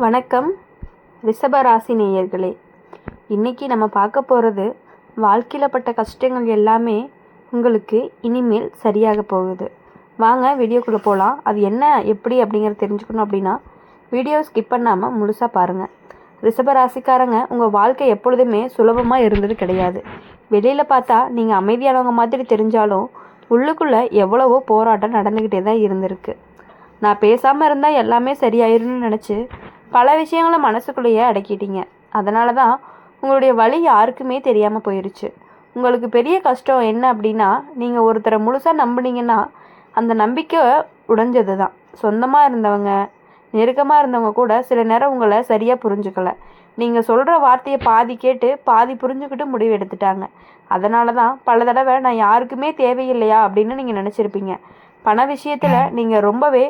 வணக்கம் ரிஷபராசி நேயர்களே. இன்றைக்கி நம்ம பார்க்க போகிறது வாழ்க்கையில் பட்ட கஷ்டங்கள் எல்லாமே உங்களுக்கு இனிமேல் சரியாக போகுது. வாங்க வீடியோக்குள்ளே போகலாம். அது என்ன எப்படி அப்படிங்கிறத தெரிஞ்சுக்கணும் அப்படின்னா வீடியோ ஸ்கிப் பண்ணாமல் முழுசாக பாருங்கள். ரிஷபராசிக்காரங்க, உங்கள் வாழ்க்கை எப்பொழுதுமே சுலபமாக இருந்தது கிடையாது. வெளியில் பார்த்தா நீங்கள் அமைதியானவங்க மாதிரி தெரிஞ்சாலும் உள்ளுக்குள்ளே எவ்வளவோ போராட்டம் நடந்துக்கிட்டே தான் இருந்திருக்கு. நான் பேசாமல் இருந்தால் எல்லாமே சரியாயிரும்னு நினச்சி பல விஷயங்களை மனசுக்குள்ளேயே அடக்கிட்டீங்க. அதனால தான் உங்களுடைய வழி யாருக்குமே தெரியாமல் போயிடுச்சு. உங்களுக்கு பெரிய கஷ்டம் என்ன அப்படின்னா, நீங்கள் ஒருத்தரை முழுசாக நம்பினீங்கன்னா அந்த நம்பிக்கை உடைஞ்சது தான். சொந்தமாக இருந்தவங்க, நெருக்கமாக இருந்தவங்க கூட சில நேரம் உங்களை சரியாக புரிஞ்சுக்கலை. நீங்கள் சொல்கிற வார்த்தையை பாதி கேட்டு பாதி புரிஞ்சுக்கிட்டு முடிவு எடுத்துட்டாங்க. அதனால தான் பல தடவை நான் யாருக்குமே தேவையில்லையா அப்படின்னு நீங்கள் நினச்சிருப்பீங்க. பண விஷயத்தில் நீங்கள் ரொம்பவே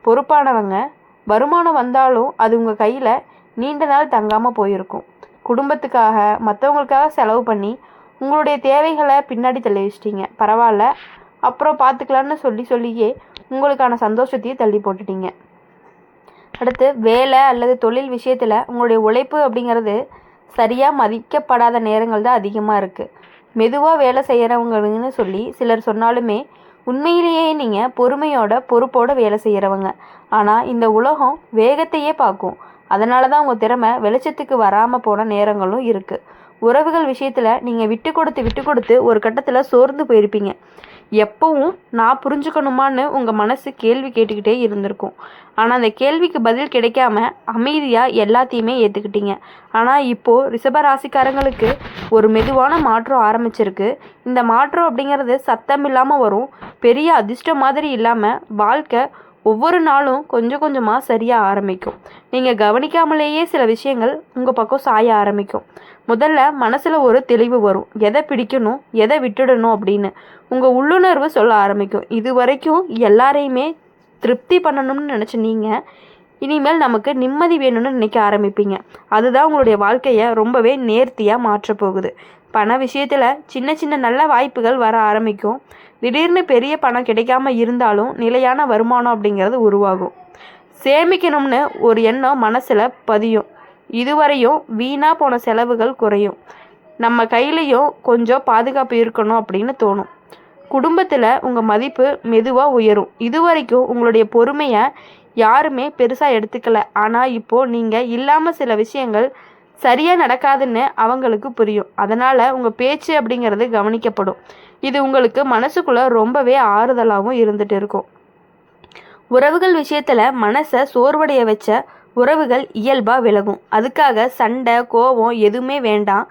பொறுப்பானவங்க. வருமானம் வந்தாலும் அது உங்கள் கையில் நீண்ட நாள் தங்காமல் போயிருக்கும். குடும்பத்துக்காக மற்றவங்களுக்காக செலவு பண்ணி உங்களுடைய தேவைகளை பின்னாடி தள்ளி வச்சிட்டிங்க. பரவாயில்ல, அப்புறம் பார்த்துக்கலான்னு சொல்லியே உங்களுக்கான சந்தோஷத்தையும் தள்ளி போட்டுட்டீங்க. அடுத்து வேலை அல்லது தொழில் விஷயத்தில் உங்களுடைய உழைப்பு அப்படிங்கிறது சரியாக மதிக்கப்படாத நேரங்கள் தான் அதிகமாக இருக்குது. மெதுவாக வேலை செய்கிறவங்கன்னு சொல்லி சிலர் சொன்னாலுமே உண்மையிலேயே நீங்கள் பொறுப்போடு வேலை செய்கிறவங்க. ஆனால் இந்த உலகம் வேகத்தையே பார்க்கும். அதனால தான் உங்கள் திறமை வெளிச்சத்துக்கு வராமல் போன நேரங்களும் இருக்குது. உறவுகள் விஷயத்தில் நீங்கள் விட்டு கொடுத்து ஒரு கட்டத்தில் சோர்ந்து போயிருப்பீங்க. எப்பவும் நான் புரிஞ்சுக்கணுமான்னு உங்கள் மனசு கேள்வி கேட்டுக்கிட்டே இருந்திருக்கும். ஆனால் அந்த கேள்விக்கு பதில் கிடைக்காம அமைதியாக எல்லாத்தையுமே ஏற்றுக்கிட்டீங்க. ஆனால் இப்போது ரிஷபராசிக்காரங்களுக்கு ஒரு மெதுவான மாற்றம் ஆரம்பிச்சிருக்கு. இந்த மாற்றம் அப்படிங்கிறது சத்தம் இல்லாமல் வரும். பெரிய அதிர்ஷ்டம் மாதிரி இல்லாமல் வாழ்க்கை ஒவ்வொரு நாளும் கொஞ்சம் கொஞ்சமாக சரியாக ஆரம்பிக்கும். நீங்கள் கவனிக்காமலேயே சில விஷயங்கள் உங்கள் பக்கம் சாய ஆரம்பிக்கும். முதல்ல மனசில் ஒரு தெளிவு வரும். எதை பிடிக்கணும், எதை விட்டுடணும் அப்படின்னு உங்கள் உள்ளுணர்வு சொல்ல ஆரம்பிக்கும். இது வரைக்கும் எல்லாரையுமே திருப்தி பண்ணணும்னு நினச்ச நீங்கள் இனிமேல் நமக்கு நிம்மதி வேணும்னு நினைக்க ஆரம்பிப்பீங்க. அதுதான் உங்களுடைய வாழ்க்கையை ரொம்பவே நேர்த்தியாக மாற்றப்போகுது. பண விஷயத்தில் சின்ன சின்ன நல்ல வாய்ப்புகள் வர ஆரம்பிக்கும். திடீர்னு பெரிய பணம் கிடைக்காம இருந்தாலும் நிலையான வருமானம் அப்படிங்கிறது உருவாகும். சேமிக்கணும்னு ஒரு எண்ணம் மனசில் பதியும். இதுவரையும் வீணாக போன செலவுகள் குறையும். நம்ம கையிலையும் கொஞ்சம் பாதுகாப்பு இருக்கணும் அப்படின்னு தோணும். குடும்பத்தில் உங்கள் மதிப்பு மெதுவாக உயரும். இதுவரைக்கும் உங்களுடைய பொறுமையை யாருமே பெருசாக எடுத்துக்கலை. ஆனால் இப்போது நீங்கள் இல்லாமல் சில விஷயங்கள் சரியாக நடக்காதுன்னு அவங்களுக்கு புரியும். அதனால் உங்கள் பேச்சு அப்படிங்கிறது கவனிக்கப்படும். இது உங்களுக்கு மனசுக்குள்ளே ரொம்பவே ஆறுதலாகவும் இருந்துகிட்டு இருக்கும். உறவுகள் விஷயத்தில் மனசை சோர்வடைய வச்ச உறவுகள் இயல்பாக விலகும். அதுக்காக சண்டை கோபம் எதுவுமே வேண்டாம்.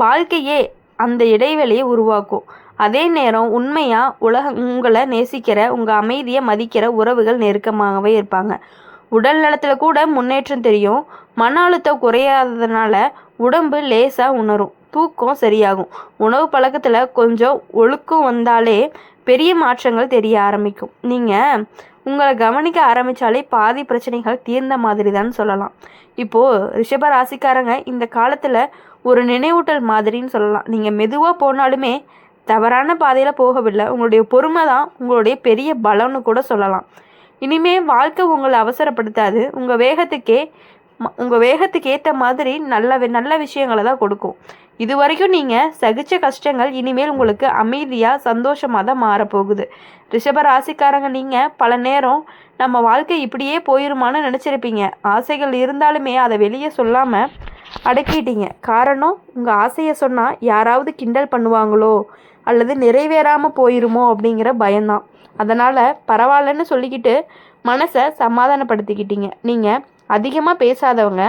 வாழ்க்கையே அந்த இடைவெளியை உருவாக்கும். அதே நேரம் உண்மையாக உங்களை நேசிக்கிற, உங்கள் அமைதியை மதிக்கிற உறவுகள் நெருக்கமாகவே இருப்பாங்க. உடல் நலத்தில் கூட முன்னேற்றம் தெரியும். மன அழுத்தம் குறையாததுனால உடம்பு லேசாக உணரும். தூக்கம் சரியாகும். உணவு பழக்கத்தில் கொஞ்சம் ஒழுக்கம் வந்தாலே பெரிய மாற்றங்கள் தெரிய ஆரம்பிக்கும். நீங்கள் உங்களை கவனிக்க ஆரம்பித்தாலே பாதி பிரச்சனைகள் தீர்ந்த மாதிரி தான் சொல்லலாம். இப்போது ரிஷப ராசிக்காரங்க இந்த காலத்தில் ஒரு நினைவூட்டல் மாதிரின்னு சொல்லலாம். நீங்கள் மெதுவாக போனாலுமே தவறான பாதையில் போகவில்லை. உங்களுடைய பொறுமை தான் உங்களுடைய பெரிய பலம்னு கூட சொல்லலாம். இனிமேல் வாழ்க்கை உங்களை அவசரப்படுத்தாது. உங்கள் வேகத்துக்கு ஏற்ற மாதிரி நல்ல விஷயங்களை தான் கொடுக்கும். இது வரைக்கும் நீங்கள் சகிச்ச கஷ்டங்கள் இனிமேல் உங்களுக்கு அமைதியாக சந்தோஷமாக தான் மாறப்போகுது. ரிஷப ராசிக்காரங்க, நீங்கள் பல நேரம் நம்ம வாழ்க்கை இப்படியே போயிருமான்னு நினச்சிருப்பீங்க. ஆசைகள் இருந்தாலுமே அதை வெளியே சொல்லாமல் அடக்கிட்டீங்க. காரணம், உங்கள் ஆசையை சொன்னால் யாராவது கிண்டல் பண்ணுவாங்களோ அல்லது நிறைவேறாமல் போயிருமோ அப்படிங்கிற பயம்தான். அதனால் பரவாயில்லன்னு சொல்லிக்கிட்டு மனசை சமாதானப்படுத்திக்கிட்டீங்க. நீங்கள் அதிகமாக பேசாதவங்க,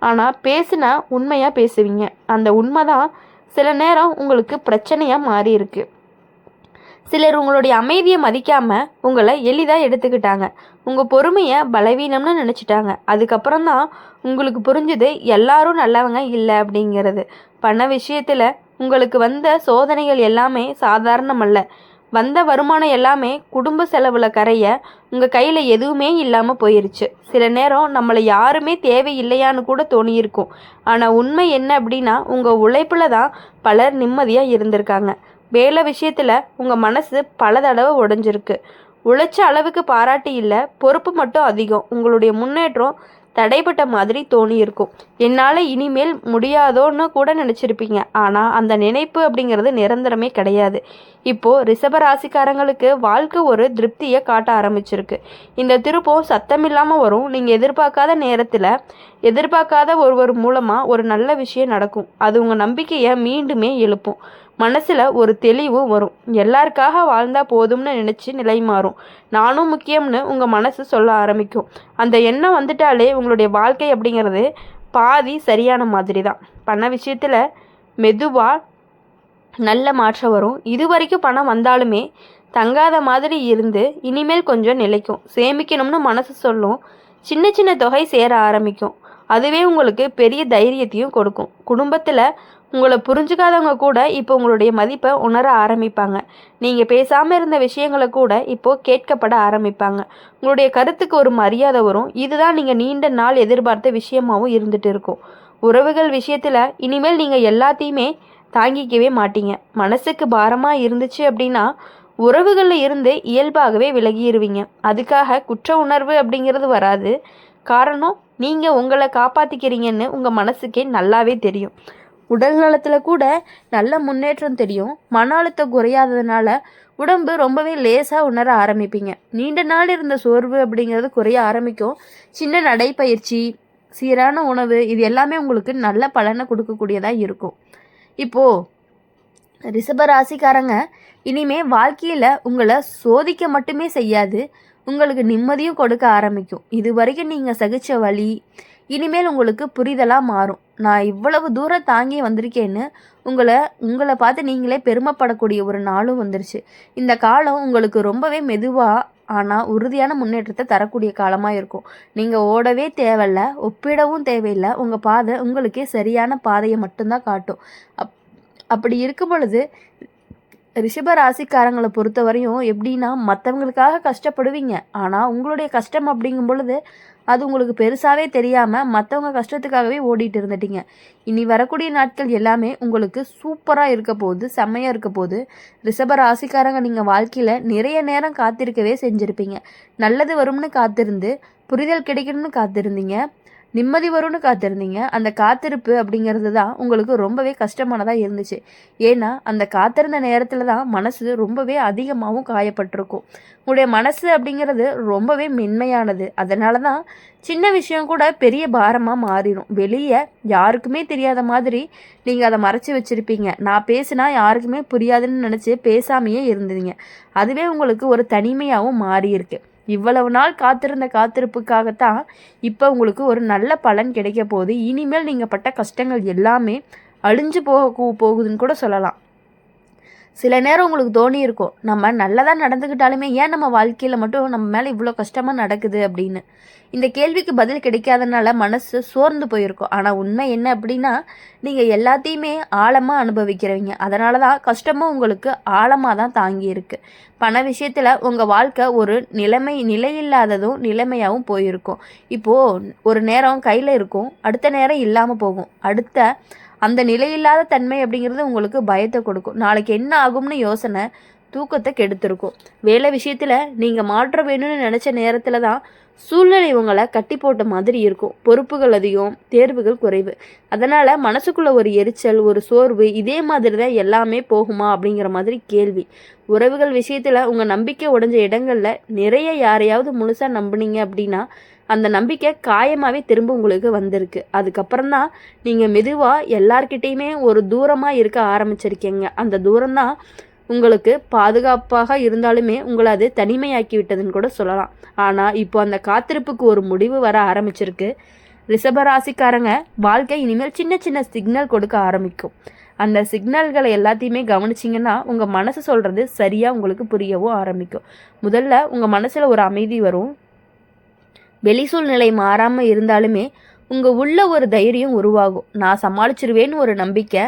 ஆனால் பேசினா உண்மையாக பேசுவீங்க. அந்த உண்மை தான் சில நேரம் உங்களுக்கு பிரச்சனையாக மாறி இருக்கு. சிலர் உங்களுடைய அமைதியை மதிக்காமல் உங்களை எளிதாக எடுத்துக்கிட்டாங்க. உங்கள் பொறுமையை பலவீனம்னு நினச்சிட்டாங்க. அதுக்கப்புறம் தான் உங்களுக்கு புரிஞ்சுது எல்லாரும் நல்லவங்க இல்லை அப்படிங்கிறது. பண விஷயத்தில் உங்களுக்கு வந்த சோதனைகள் எல்லாமே சாதாரணமல்ல. வந்த வருமானம் எல்லாமே குடும்ப செலவில் கரைய உங்கள் கையில் எதுவுமே இல்லாமல் போயிருச்சு. சில நேரம் நம்மளை யாருமே தேவையில்லையான்னு கூட தோணியிருக்கும். ஆனால் உண்மை என்ன அப்படின்னா, உங்கள் உழைப்பில் தான் பலர் நிம்மதியாக இருந்திருக்காங்க. வேலை விஷயத்தில் உங்கள் மனசு பல தடவை உடைஞ்சிருக்கு. உழைச்ச அளவுக்கு பாராட்டு இல்லை, பொறுப்பு மட்டும் அதிகம். உங்களுடைய முன்னேற்றம் தடைப்பட்ட மாதிரி தோணி இருக்கும். என்னால் இனிமேல் முடியாதோன்னு கூட நினச்சிருப்பீங்க. ஆனால் அந்த நினைப்பு அப்படிங்கிறது நிரந்தரமே கிடையாது. இப்போது ரிஷப ராசிக்காரங்களுக்கு வாழ்க்கை ஒரு திருப்தியை காட்ட ஆரம்பிச்சிருக்கு. இந்த திருப்பம் சத்தமில்லாமல் வரும். நீங்கள் எதிர்பார்க்காத நேரத்தில் எதிர்பார்க்காத ஒருவர் மூலமாக ஒரு நல்ல விஷயம் நடக்கும். அது உங்கள் நம்பிக்கையை மீண்டுமே எழுப்பும். மனசில் ஒரு தெளிவும் வரும். எல்லாருக்காக வாழ்ந்தால் போதும்னு நினச்சி நிலை மாறும். நானும் முக்கியம்னு உங்கள் மனசு சொல்ல ஆரம்பிக்கும். அந்த எண்ணம் வந்துட்டாலே உங்களுடைய வாழ்க்கை அப்படிங்கிறது பாதி சரியான மாதிரி தான். பண விஷயத்தில் மெதுவாக நல்ல மாற்றம் வரும். இது வரைக்கும் பணம் வந்தாலுமே தங்காத மாதிரி இருந்து இனிமேல் கொஞ்சம் நிலைக்கும். சேமிக்கணும்னு மனசு சொல்லும். சின்ன சின்ன தொகை சேர ஆரம்பிக்கும். அதுவே உங்களுக்கு பெரிய தைரியத்தையும் கொடுக்கும். குடும்பத்தில் உங்களை புரிஞ்சுக்காதவங்க கூட இப்போ உங்களுடைய மதிப்பை உணர ஆரம்பிப்பாங்க. நீங்கள் பேசாமல் இருந்த விஷயங்களை கூட இப்போது கேட்கப்பட ஆரம்பிப்பாங்க. உங்களுடைய கருத்துக்கு ஒரு மரியாதை வரும். இதுதான் நீங்கள் நீண்ட நாள் எதிர்பார்த்த விஷயமாகவும் இருந்துகிட்டு இருக்கும். உறவுகள் விஷயத்தில் இனிமேல் நீங்கள் எல்லாத்தையுமே தாங்கிக்கவே மாட்டீங்க. மனசுக்கு பாரமாக இருந்துச்சு அப்படின்னா உறவுகளில் இருந்து இயல்பாகவே விலகிடுவீங்க. அதுக்காக குற்ற உணர்வு அப்படிங்கிறது வராது. காரணம், நீங்கள் உங்களை காப்பாற்றிக்கிறீங்கன்னு உங்கள் மனசுக்கே நல்லாவே தெரியும். உடல் நலத்தில் கூட நல்ல முன்னேற்றம் தெரியும். மன அழுத்தம் குறையாததுனால உடம்பு ரொம்பவே லேசாக உணர ஆரம்பிப்பீங்க. நீண்ட நாள் இருந்த சோர்வு அப்படிங்கிறது குறைய ஆரம்பிக்கும். சின்ன நடைப்பயிற்சி, சீரான உணவு, இது எல்லாமே உங்களுக்கு நல்ல பலனை கொடுக்கக்கூடியதாக இருக்கும். இப்போது ரிஷப ராசிக்காரங்க இனிமே வாழ்க்கையில் உங்களை சோதிக்க மட்டுமே செய்யாது, உங்களுக்கு நிம்மதியும் கொடுக்க ஆரம்பிக்கும். இது வரைக்கும் நீங்கள் சகிச்ச வழி இனிமேல் உங்களுக்கு புரிதலாக மாறும். நான் இவ்வளவு தூரம் தாங்கி வந்திருக்கேன்னு உங்களை பார்த்து நீங்களே பெருமைப்படக்கூடிய ஒரு நாளும் வந்துருச்சு. இந்த காலம் உங்களுக்கு ரொம்பவே மெதுவாக ஆனால் உறுதியான முன்னேற்றத்தை தரக்கூடிய காலமாக இருக்கும். நீங்கள் ஓடவே தேவையில்ல, ஒப்பிடவும் தேவையில்லை. உங்கள் பாதை உங்களுக்கே சரியான பாதையை மட்டும்தான் காட்டும். அப்படி இருக்கும் பொழுது ரிஷப ராசிக்காரங்களை பொறுத்த வரையும் எப்படின்னா, மற்றவங்களுக்காக கஷ்டப்படுவீங்க. ஆனால் உங்களுடைய கஷ்டம் அப்படிங்கும் பொழுது அது உங்களுக்கு பெருசாகவே தெரியாமல் மற்றவங்க கஷ்டத்துக்காகவே ஓடிட்டு இருந்துட்டீங்க. இனி வரக்கூடிய நாட்கள் எல்லாமே உங்களுக்கு சூப்பராக இருக்க போகுது, செம்மையாக இருக்க போகுது. ரிஷப ராசிக்காரங்க நீங்கள் வாழ்க்கையில் நிறைய நேரம் காத்திருக்கவே செஞ்சுருப்பீங்க. நல்லது வரும்னு காத்திருந்து, புரிதல் கிடைக்கணும்னு காத்திருந்தீங்க, நிம்மதி வரும்னு காத்திருந்தீங்க. அந்த காத்திருப்பு அப்படிங்கிறது தான் உங்களுக்கு ரொம்பவே கஷ்டமானதாக இருந்துச்சு. ஏன்னா அந்த காத்திருந்த நேரத்தில் தான் மனசு ரொம்பவே அதிகமாகவும் காயப்பட்டிருக்கும். உங்களுடைய மனசு அப்படிங்கிறது ரொம்பவே மென்மையானது. அதனால தான் சின்ன விஷயம் கூட பெரிய பாரமாக மாறிடும். வெளியே யாருக்குமே தெரியாத மாதிரி நீங்கள் அதை மறைச்சி வச்சுருப்பீங்க. நான் பேசினா யாருக்குமே புரியாதுன்னு நினச்சி பேசாமையே இருந்தீங்க. அதுவே உங்களுக்கு ஒரு தனிமையாகவும் மாறியிருக்கு. இவ்வளவு நாள் காத்திருந்த காத்திருப்புக்காகத்தான் இப்போ உங்களுக்கு ஒரு நல்ல பலன் கிடைக்க போகுது. இனிமேல் நீங்கள் பட்ட கஷ்டங்கள் எல்லாமே அழிஞ்சு போகுதுன்னு கூட சொல்லலாம். சில நேரம் உங்களுக்கு தோணி இருக்கும், நம்ம நல்லதாக நடந்துக்கிட்டாலுமே ஏன் நம்ம வாழ்க்கையில் மட்டும் நம்ம மேலே இவ்வளோ கஷ்டமாக நடக்குது அப்படின்னு. இந்த கேள்விக்கு பதில் கிடைக்காதனால மனசு சோர்ந்து போயிருக்கும். ஆனால் உண்மை என்ன அப்படின்னா, நீங்கள் எல்லாத்தையுமே ஆழமாக அனுபவிக்கிறவங்க. அதனால தான் கஷ்டமும் உங்களுக்கு ஆழமாக தான் தாங்கி இருக்கு. பண விஷயத்தில் உங்கள் வாழ்க்கை ஒரு நிலையில்லாததும் நிலைமையாகவும் போயிருக்கும். இப்போது ஒரு நேரம் கையில் இருக்கும், அடுத்த நேரம் இல்லாமல் போகும். அந்த நிலையில்லாத தன்மை அப்படிங்கிறது உங்களுக்கு பயத்தை கொடுக்கும். நாளைக்கு என்ன ஆகும்னு யோசனை தூக்கத்தை கெடுத்திருக்கும். வேலை விஷயத்தில் நீங்கள் மாற்ற வேணும்னு நினச்ச நேரத்தில் தான் சூழ்நிலை உங்களை கட்டி போட்ட மாதிரி இருக்கும். பொறுப்புகள் அதிகம், தேர்வுகள் குறைவு. அதனால் மனசுக்குள்ளே ஒரு எரிச்சல், ஒரு சோர்வு, இதே மாதிரி தான் எல்லாமே போகுமா அப்படிங்கிற மாதிரி கேள்வி. உறவுகள் விஷயத்தில் உங்கள் நம்பிக்கை உடைஞ்ச இடங்களில் நிறைய யாரையாவது முழுசாக நம்புனீங்க அப்படின்னா அந்த நம்பிக்கை காயமாகவே திரும்ப உங்களுக்கு வந்திருக்கு. அதுக்கப்புறம் தான் நீங்கள் மெதுவாக எல்லார்கிட்டேயுமே ஒரு தூரமாக இருக்க ஆரம்பிச்சிருக்கீங்க. அந்த தூரம்தான் உங்களுக்கு பாதுகாப்பாக இருந்தாலுமே உங்களை அது தனிமையாக்கி விட்டதுன்னு கூட சொல்லலாம். ஆனால் இப்போ அந்த காத்திருப்புக்கு ஒரு முடிவு வர ஆரம்பிச்சிருக்கு. ரிஷபராசிக்காரங்க வாழ்க்கை இனிமேல் சின்ன சின்ன சிக்னல் கொடுக்க ஆரம்பிக்கும். அந்த சிக்னல்களை எல்லாத்தையுமே கவனிச்சிங்கன்னா உங்கள் மனசு சொல்கிறது சரியாக உங்களுக்கு புரியவும் ஆரம்பிக்கும். முதல்ல உங்கள் மனசில் ஒரு அமைதி வரும். வெளி சூழ்நிலை மாறாமல் இருந்தாலுமே உங்கள் உள்ள ஒரு தைரியம் உருவாகும். நான் சமாளிச்சிருவேன்னு ஒரு நம்பிக்கை,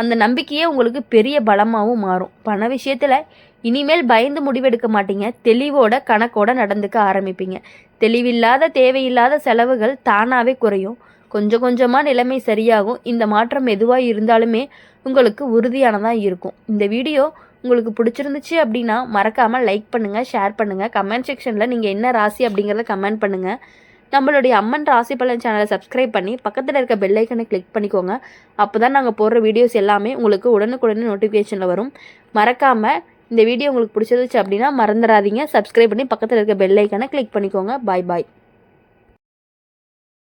அந்த நம்பிக்கையே உங்களுக்கு பெரிய பலமாகவும் மாறும். பண விஷயத்தில் இனிமேல் பயந்து முடிவெடுக்க மாட்டீங்க. தெளிவோட கணக்கோட நடந்துக்க ஆரம்பிப்பீங்க. தெளிவில்லாத தேவையில்லாத செலவுகள் தானாகவே குறையும். கொஞ்சம் கொஞ்சமாக நிலைமை சரியாகும். இந்த மாற்றம் எதுவாக இருந்தாலுமே உங்களுக்கு உறுதியானதாக இருக்கும். இந்த வீடியோ உங்களுக்கு பிடிச்சிருந்துச்சு அப்படின்னா மறக்காமல் லைக் பண்ணுங்கள், ஷேர் பண்ணுங்கள். கமெண்ட் செக்ஷனில் நீங்கள் என்ன ராசி அப்படிங்கிறத கமெண்ட் பண்ணுங்கள். நம்மளுடைய அம்மன் ராசி பலன் சேனலை சப்ஸ்கிரைப் பண்ணி பக்கத்தில் இருக்க பெல் ஐக்கனை கிளிக் பண்ணிக்கோங்க. அப்போ தான் நாங்கள் போடுற வீடியோஸ் எல்லாமே உங்களுக்கு உடனுக்குடனே நோட்டிஃபிகேஷனில் வரும். மறக்காமல் இந்த வீடியோ உங்களுக்கு பிடிச்சிருந்துச்சு அப்படின்னா மறந்துடாதீங்க, சப்ஸ்கிரைப் பண்ணி பக்கத்தில் இருக்க பெல் ஐக்கனை கிளிக் பண்ணிக்கோங்க. பாய் பாய்.